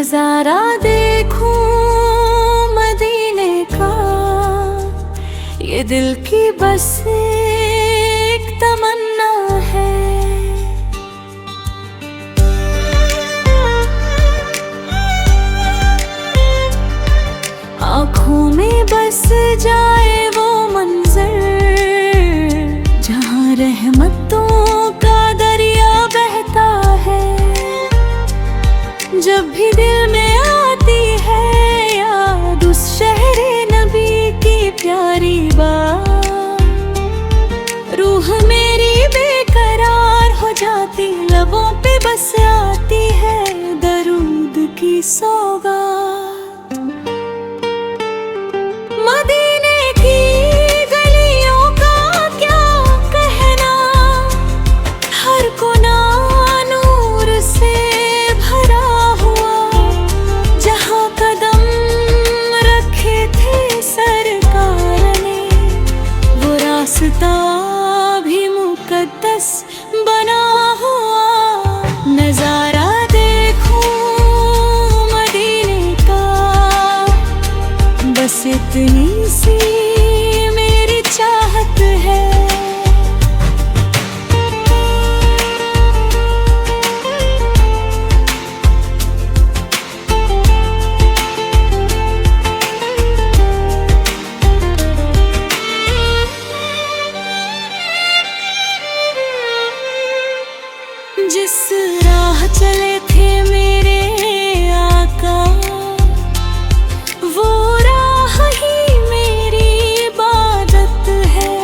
नजारा देखूं मदीने का, ये दिल की बस एक तमन्ना है। आँखों में बस जाए वो मंजर, जहाँ रहमतों का दरिया बहता है। जब भी दिल में आती है याद उस शहरे नबी की प्यारी बात, रूह मेरी बेकरार हो जाती, लबों पे बस आती है दरूद की सौगात। मदीने की गलियों का क्या कहना, हर कोना नूर से भरा हुआ, जहाँ कदम रखे थे सरकार ने, वो रास्ता भी मुकद्दस बना हुआ। नजारा देखूं मदीने का, बस इतनी सी मेरी चाहत है। जिस राह चले थे मेरे आका, वो राह ही मेरी इबादत है।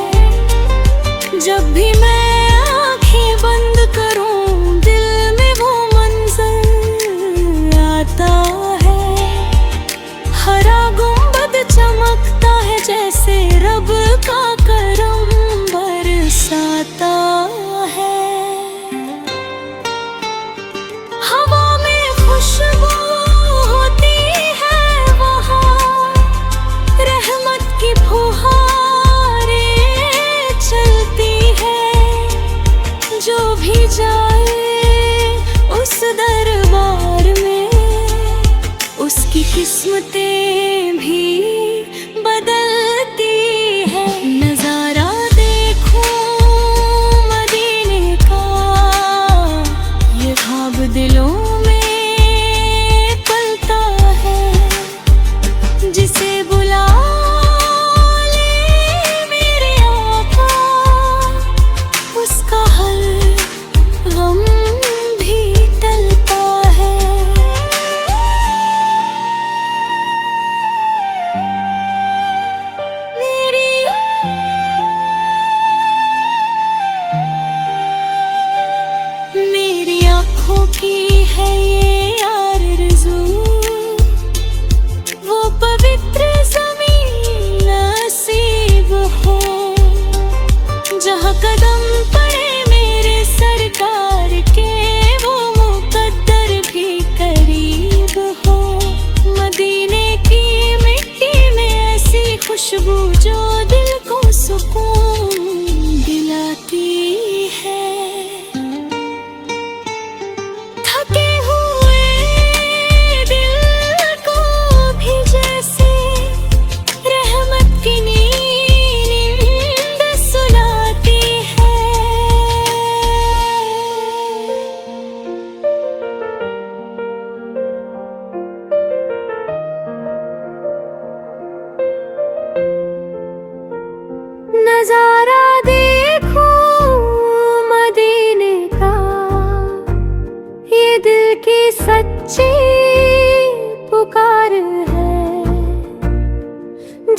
जब भी मैं आंखें बंद करूं दिल में वो मंजर आता है। हरा गुंबद चमकता है जैसे रब का करम बरसाता है। हवा में खुशबू होती है वहाँ, रहमत की फुहारें चलती है। जो भी जाए उस दरबार में, उसकी किस्मतें भी बदलती है। नजारा देखूं मदीने का, ये ख्वाब दिलों में पलता है। जिसे बुला ले मेरे आका, उसका हर गम भी टलता है। मेरी आँखों की है ये आरज़ू, वो पवित्र ज़मीन नसीब हो, जहाँ कदम पड़े मेरे सरकार के, वो मुकद्दर भी करीब हो। मदीने की मिट्टी में ऐसी खुशबू जो दिल को सुकून दिलाती है। थके हुए दिल को भी जैसे रहमत की नींद सुलाती है। नजारा देखूं मदीने का, ये दिल की सच्ची पुकार है।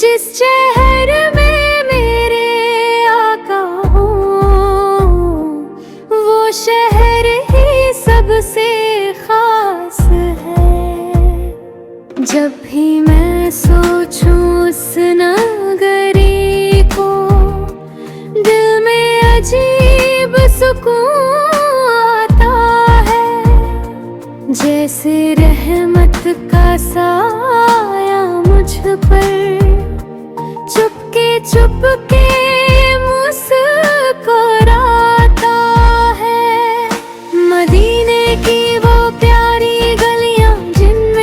जिस शहर में मेरे आका हो, वो शहर ही सबसे खास है। जब भी मैं सोचूं उस नगरी को, दिल में अजीब सुकून आता है। जैसे रहमत का साया मुझ पर चुपके चुपके मुस्कुराता है। मदीने की वो प्यारी गलियां जिनमें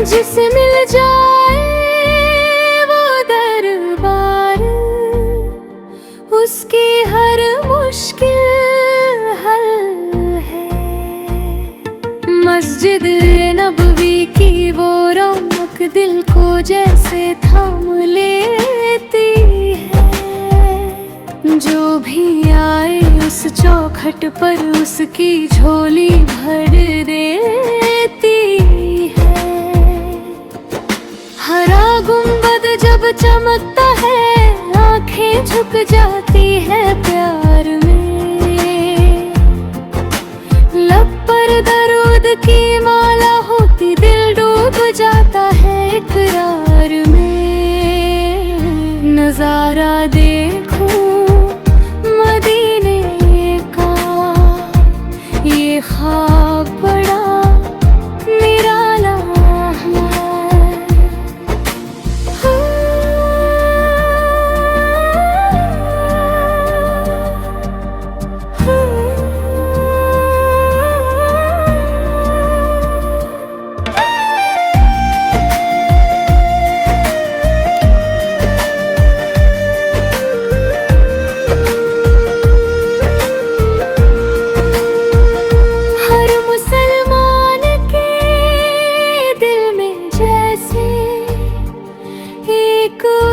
जिसे मिल जाए वो दरबार, उसकी हर मुश्किल हल है। मस्जिद नबवी की वो रौनक दिल को जैसे थाम लेती है। जो भी आए उस चौखट पर उसकी झोली भर देती है। हरा गुंबद जब चमकता है आंखें झुक जाती है प्यार में। लब पर दरूद की माला होती दिल डूब जाता है इकरार में। नजारा देखो मदीने का, ये ख्वाब बड़ा निराला है।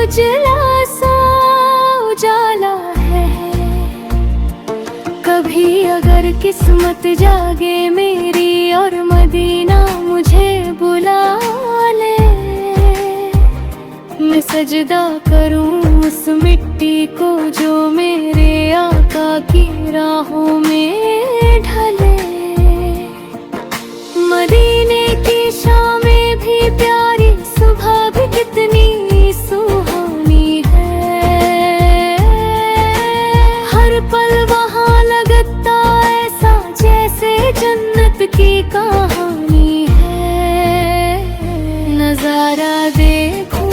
उजला सा उजाला है। कभी अगर किस्मत जागे मेरी और मदीना मुझे बुला ले, मैं सजदा करूं उस मिट्टी को जो मेरे आका की राहों में ढले। मदीने की शामें भी प्यारी, सुबह भी कितनी सुहानी है। हर पल वहाँ लगता ऐसा जैसे जन्नत की कहानी है। नजारा देखो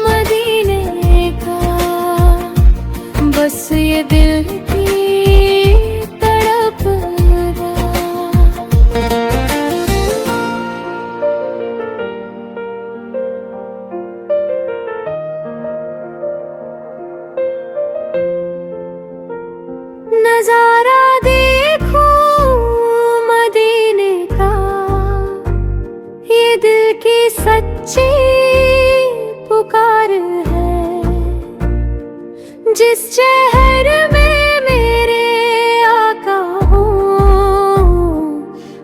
मदीने का, बस ये दिल की तड़प नजारा देखो मदीने का, ये दिल की सच्ची पुकार है। जिस शहर में मेरे आका हो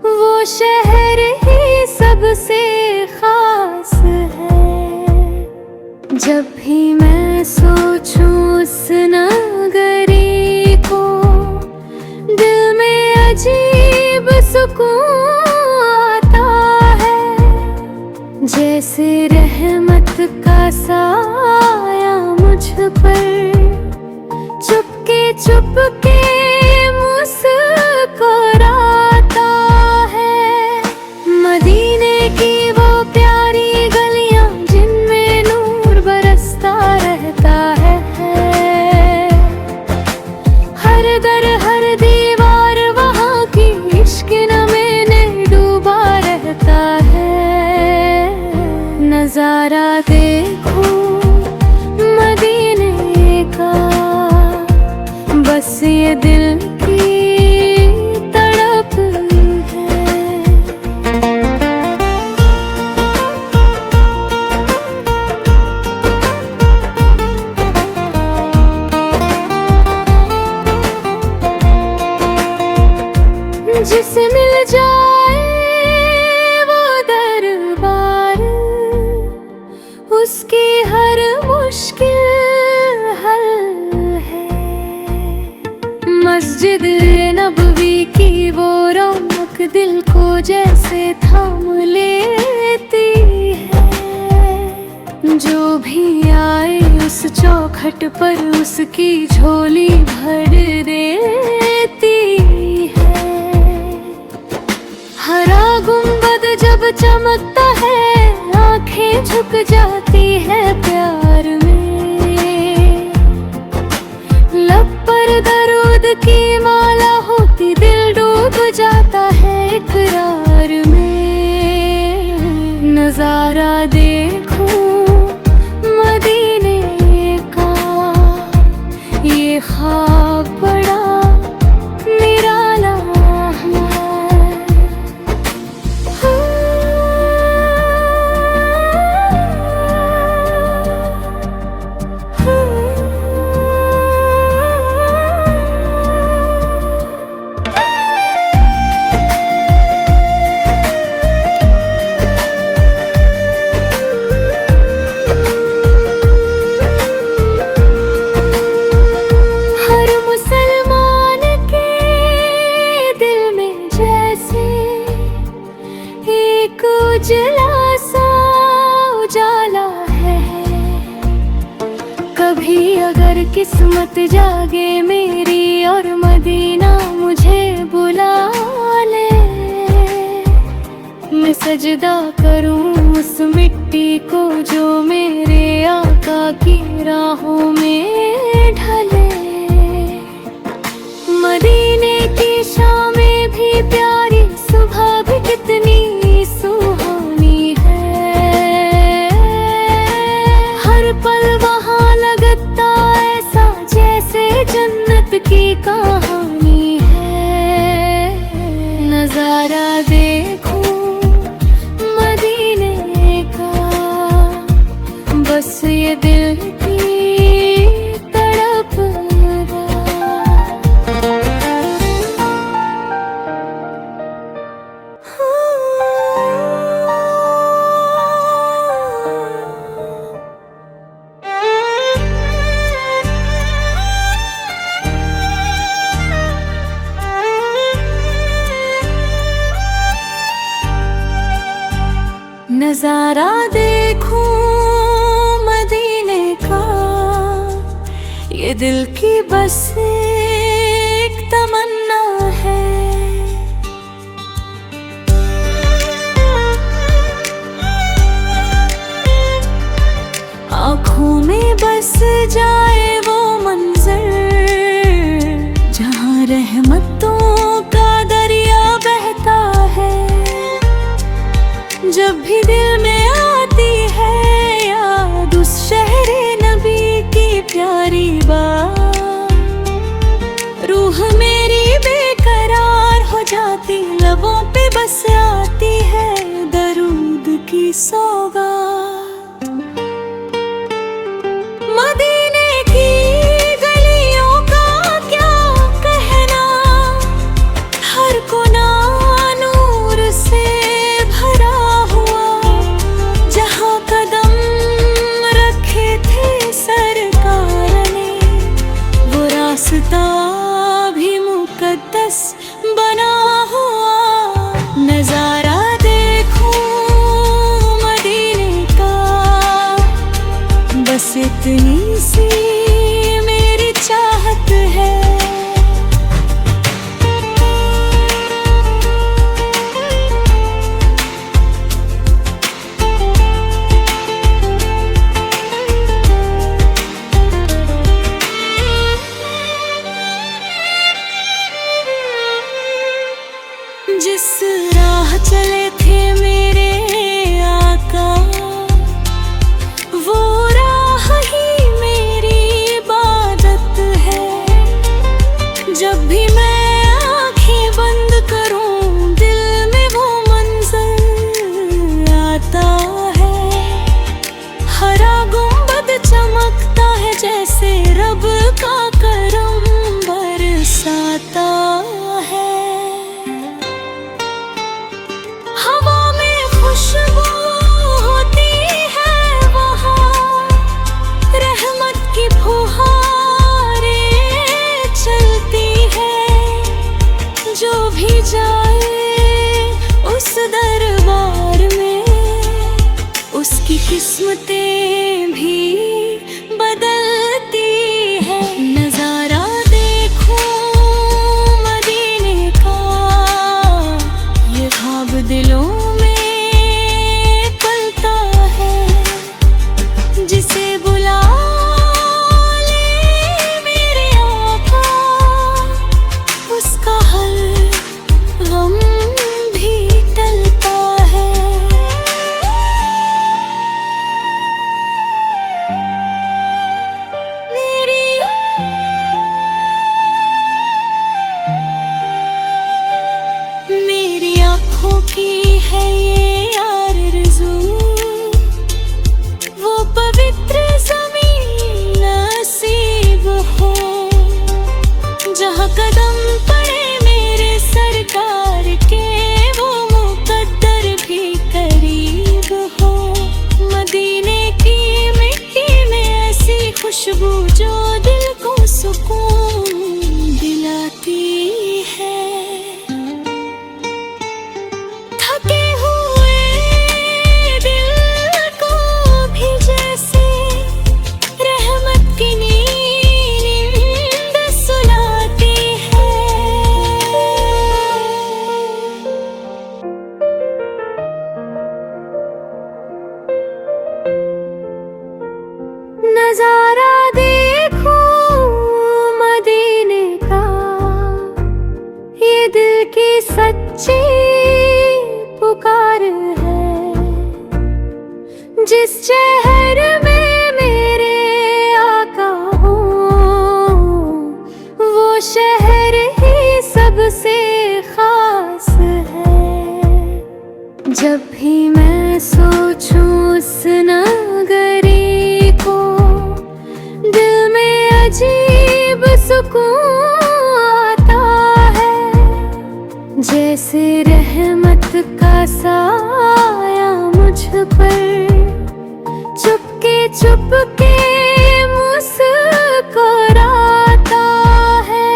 वो शहर ही सबसे खास है। जब भी मैं सोचूं उस नगरी को, दिल में अजीब सुकून आता है। जैसे रहमत का साया मुझ पर चुपके चुपके मुस्कुराता है। मदीने की वो प्यारी गलियां जिनमें नूर बरसता रहता है। हर दर हर दीवार वहाँ की इश्क में डूबा रहता है। नजारा देखो मदीने का, बस ये दिल की तड़प है। जिसे मिल जाए वो दरबार, उसकी हर मुश्किल हल है। मस्जिद नबवी की वो रौनक दिल को जैसे थाम लेती है। जो भी आए उस चौखट पर उसकी झोली भर देती है। हरा गुंबद जब चमकता है आंखें झुक जाती है प्यार में। लब पर दरूद की माला होती दिल डूब जाता है इकरार में। नजारा देखूं मदीने का, ये ख्वाब बड़ा निराला है। उजला सा उजाला है, कभी अगर किस्मत जागे मेरी और मदीना मुझे बुला ले, मैं सजदा करूं उस मिट्टी को जो मेरे आका की राहों में ढले। मदीने की शामें भी प्यारी, सुबह भी कितनी सुहानी है, हर पल वहाँ लगता ऐसा जैसे जन्नत की कहानी है। नजारा देखूं मदीने का, बस ये दिल की तड़प नजारा देखूं मदीने का, ये दिल की बस एक तमन्ना है। आँखों में बस जाए वो मंजर, जहाँ रहमतों का दरिया बहता है। जब भी दिल में आती है याद उस शहरे नबी की प्यारी बात, रूह मेरी बेकरार हो जाती, लबों पे बस आती है दरूद की सौगात। मदीने की गलियों का क्या कहना, हर कोना नूर से भरा हुआ, जहाँ कदम रखे थे सरकार ने, वो रास्ता भी मुकद्दस बना हुआ। नजारा देखूं मदीने का, बस इतनी सी मेरी चाहत है। जिस राह चले थे मेरे आका, वो राह ही जिस शहर में मेरे आका हो, वो शहर ही सबसे खास है। जब भी मैं सोचूं उस नगरी को, दिल में अजीब सुकून आता है। जैसे रहमत का साया मुझ पर चुपके चुपके मुस्कुराता है।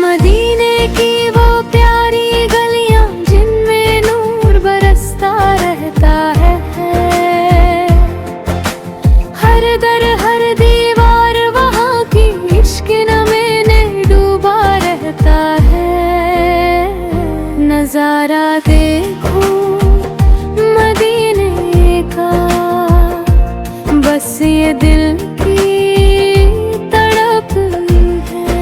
मदीने की वो प्यारी गलियां जिनमें नूर बरसता रहता है। हर दर हर दीवार वहाँ की इश्क में डूबा रहता है। नजारा देखो मदीने का, बस ये दिल की तड़प है।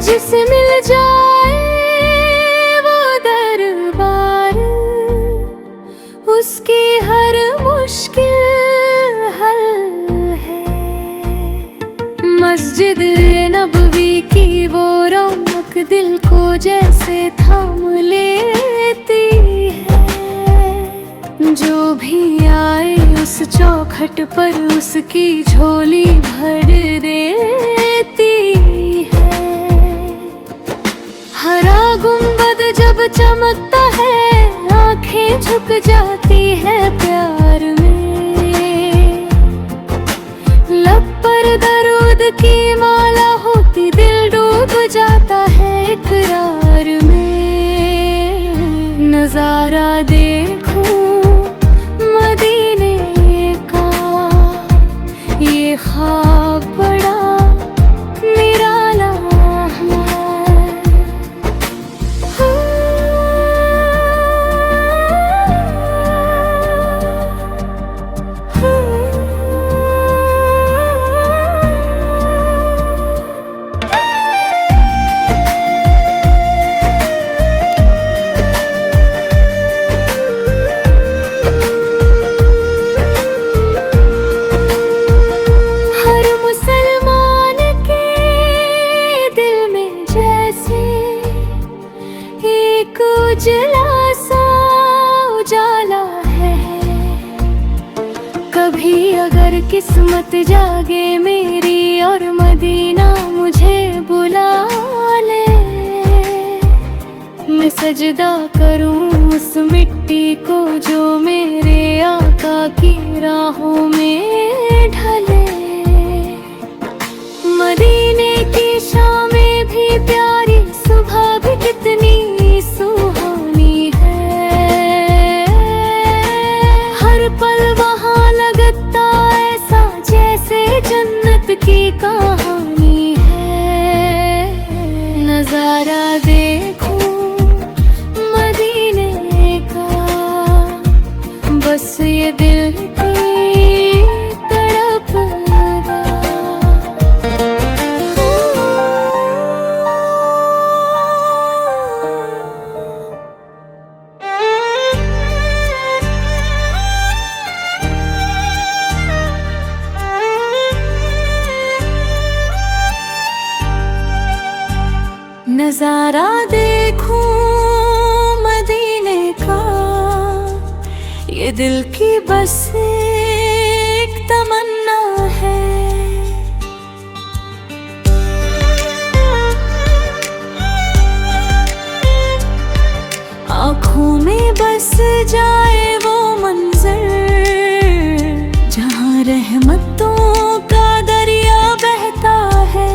जिसे मिल जाए वो दरबार, उसकी हर मुश्किल हल है। मस्जिद नबवी की वो रौनक दिल को जैसे थाम लेती है। जो भी आए उस चौखट पर उसकी झोली भर देती है। हरा गुंबद जब चमकता है, आंखें झुक जाती है प्यार में। लब पर दरूद की माला होती, दिल डूब जाता है इकरार में। नजारा देखो मदीने का, ये ख्वाब बड़ा निराला है। उजला सा उजाला है। कभी अगर किस्मत जागे मेरी और मदीना मुझे बुला ले, मैं सजदा करूं उस मिट्टी को जो मेरे आका की राहों में ढले। मदीने की शामें भी प्यारी, सुबह भी कितनी सुहानी है। हर पल वहाँ लगता ऐसा जैसे जन्नत की कहानी है। नजारा देखो मदीने का, बस ये दिल की तड़प लगा। नजारा देखो मदीने का, ये दिल की बस एक तमन्ना है। आँखों में बस जाए वो मंजर, जहाँ रहमतों का दरिया बहता है।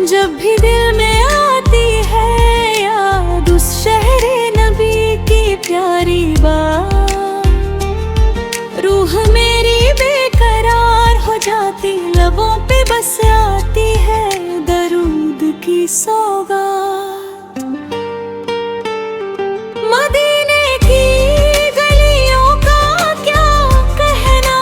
जब भी दिल में आती है याद उस शहरे नबी की प्यारी बात, रूह मेरी बेकरार हो जाती, लबों पे बस आती है दरूद की सौगात। मदीने की गलियों का क्या कहना,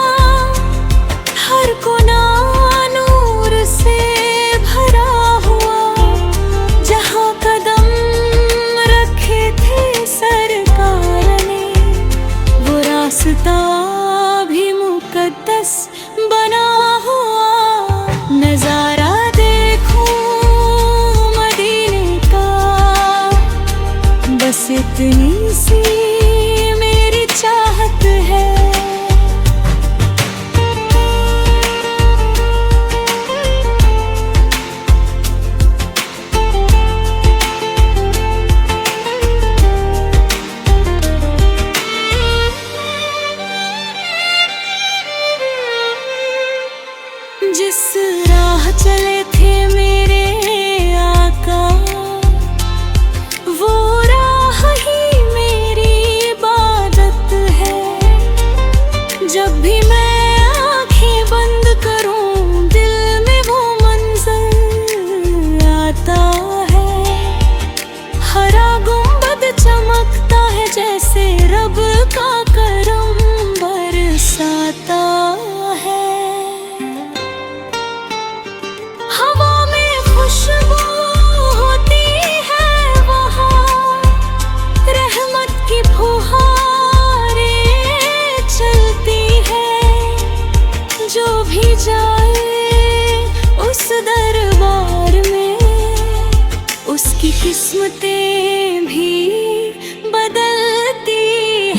रास्ता भी मुकद्दस बना हुआ। नजारा देखूं मदीने का, बस इतनी सी मेरी चाहत है। जिस राह चले थे मेरे आका, वो राह ही मेरी इबादत है। जब भी मैं आंखें बंद करूं, दिल में वो मंजर आता है। हरा गुंबद चमकता है जैसे रब का करम बरसाता है। हवा में खुशबू होती है वहाँ, रहमत की फुहारें चलती है। जो भी जाए उस दरबार में, उसकी किस्मतें भी बदलती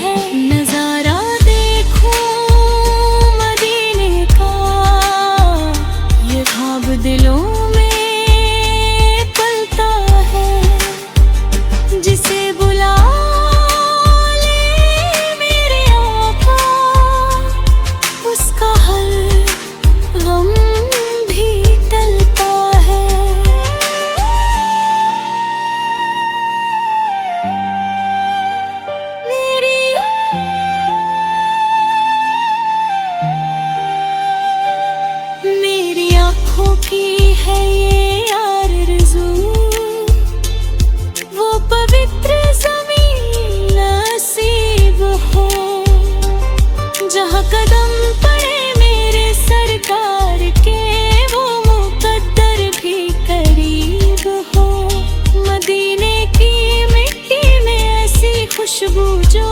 है। नजारा देखूं मदीने का, ये ख्वाब दिलों में पलता है। जिसे बुला ले मेरे आका, उसका हर गम भी टलता है। मेरी आँखों की है ये आरज़ू, वो पवित्र ज़मीन नसीब हो, जहाँ कदम पड़े मेरे सरकार के, वो मुकद्दर भी करीब हो। मदीने की मिट्टी में ऐसी खुशबू जो